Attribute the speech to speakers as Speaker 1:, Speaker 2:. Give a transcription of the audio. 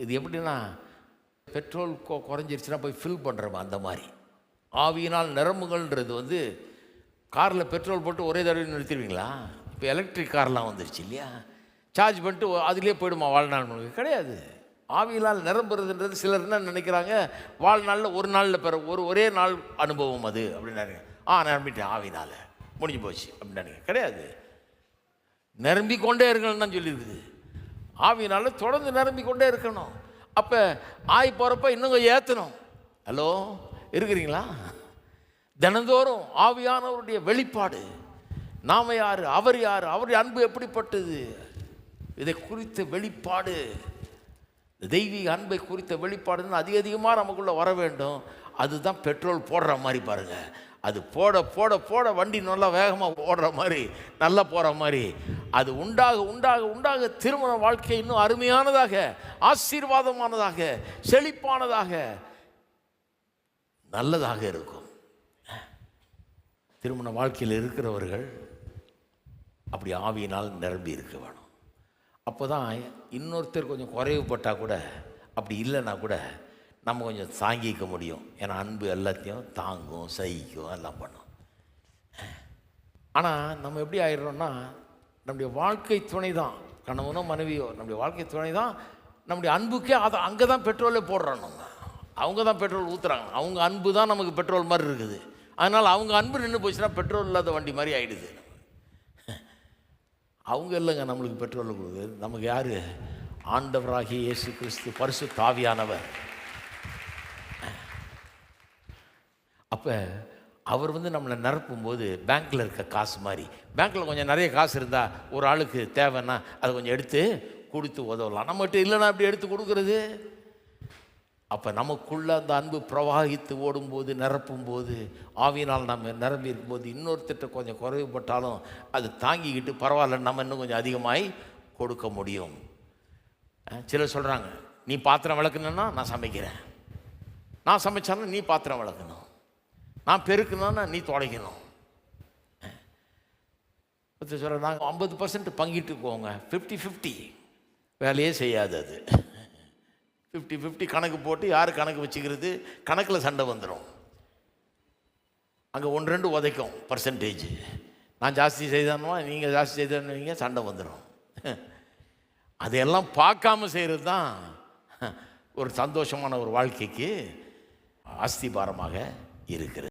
Speaker 1: இது எப்படின்னா பெட்ரோல் குறைஞ்சிருச்சுன்னா போய் ஃபில் பண்ணுறோம். அந்த மாதிரி ஆவியினால் நிரம்புகள்ன்றது காரில் பெட்ரோல் போட்டு ஒரே தடவை நிறுத்திடுவீங்களா? இப்போ எலக்ட்ரிக் கார்லாம் வந்துருச்சு இல்லையா? சார்ஜ் பண்ணிட்டு அதுலேயே போயிடுமா வாழ்நாள் முழுக்க? கிடையாது. ஆவியினால் நிரம்புறதுன்றது சிலர் என்ன நினைக்கிறாங்க, வாழ்நாளில் ஒரு நாளில் ஒரே நாள் அனுபவம் அது அப்படின்னு நினைக்கிறேன். நிரம்பிட்டேன் ஆவினால் முடிஞ்சு போச்சு அப்படின்னு நினைக்கிறேன். கிடையாது. நிரம்பிக்கொண்டே இருக்கணும்னு தான் சொல்லியிருக்குது. ஆவியினால் தொடர்ந்து நிரம்பிக்கொண்டே இருக்கணும். அப்போ ஆய் போகிறப்ப இன்னும் கொஞ்சம் ஏற்றணும். ஹலோ, இருக்கிறீங்களா? தினந்தோறும் ஆவியானவருடைய வெளிப்பாடு, நாம யார், அவர் யார், அவருடைய அன்பு எப்படிப்பட்டது, இதை குறித்த வெளிப்பாடு, தெய்வீக அன்பை குறித்த வெளிப்பாடுன்னு அதிகமாக நமக்குள்ளே வர வேண்டும். அதுதான் பெட்ரோல் போடுற மாதிரி பாருங்கள். அது போட போட போட வண்டி நல்லா வேகமாக ஓடுற மாதிரி, நல்லா போகிற மாதிரி அது உண்டாக உண்டாக உண்டாக திருமண வாழ்க்கை இன்னும் அருமையானதாக, ஆசீர்வாதமானதாக, செழிப்பானதாக, நல்லதாக இருக்கும். திருமண வாழ்க்கையில் இருக்கிறவர்கள் அப்படி ஆவியினால் நிரம்பி இருக்க வேணும். அப்போ தான் இன்னொருத்தர் கொஞ்சம் குறைவுபட்டால் கூட, அப்படி இல்லைன்னா கூட நம்ம கொஞ்சம் தாங்கிக்க முடியும். ஏன்னா அன்பு எல்லாத்தையும் தாங்கும், சகிக்கும், எல்லாம் பண்ணும். ஆனால் நம்ம எப்படி ஆயிடுறோம்னா, நம்முடைய வாழ்க்கை துணை தான், கணவனோ மனைவியோ, நம்முடைய வாழ்க்கை துணை தான் நம்முடைய அன்புக்கே அங்கே தான் பெட்ரோலே போடுறோம். அவங்க தான் பெட்ரோல் ஊற்றுறாங்க. அவங்க அன்பு தான் நமக்கு பெட்ரோல் மாதிரி இருக்குது. அதனால் அவங்க அன்பு நின்று போச்சுன்னா பெட்ரோல் இல்லாத வண்டி மாதிரி ஆகிடுது. அவங்க இல்லைங்க நம்மளுக்கு பெட்ரோல் கொடுக்குது. நமக்கு யார்? ஆண்டவராகிய இயேசு கிறிஸ்து, பரிசுத்த ஆவியானவர். அப்போ அவர் நம்மளை நிரப்பும் போது பேங்க்கில் இருக்க காசு மாதிரி, பேங்க்கில் கொஞ்சம் நிறைய காசு இருந்தால் ஒரு ஆளுக்கு தேவைன்னா அதை கொஞ்சம் எடுத்து கொடுத்து உதவலாம். நம்மகிட்ட இல்லைன்னா அப்படி எடுத்து கொடுக்குறது. அப்போ நமக்குள்ளே அந்த அன்பு பிரவாகித்து ஓடும்போது, நிரப்பும் போது, ஆவியினால் நம்ம நிரம்பி இருக்கும்போது, இன்னொருத்திட்ட கொஞ்சம் குறைவுபட்டாலும் அது தாங்கிக்கிட்டு பரவாயில்ல, நம்ம இன்னும் கொஞ்சம் அதிகமாகி கொடுக்க முடியும். சிலர் சொல்கிறாங்க, நீ பாத்திரம் விளக்கணுன்னா நான் சமைக்கிறேன், நான் சமைச்சாலும் நீ பாத்திரம் விளக்கணும், நான் பெருக்கணும்னா நீ துடைக்கணும். சொல்கிறேன், நாங்கள் 50% பங்கிட்டு போங்க, 50-50 வேலையே செய்யாது. அது 50-50 கணக்கு போட்டு யார் கணக்கு வச்சுக்கிறது, கணக்கில் சண்டை வந்துடும். அங்கே 1-2 உதைக்கும் பர்சன்டேஜ். நான் ஜாஸ்தி செய்தானுவா, நீங்கள் ஜாஸ்தி செய்தானுவீங்க, சண்டை வந்துடும். அதையெல்லாம் பார்க்காம செய்கிறது தான் ஒரு சந்தோஷமான ஒரு வாழ்க்கைக்கு அஸ்திபாரமாக இருக்கிறது.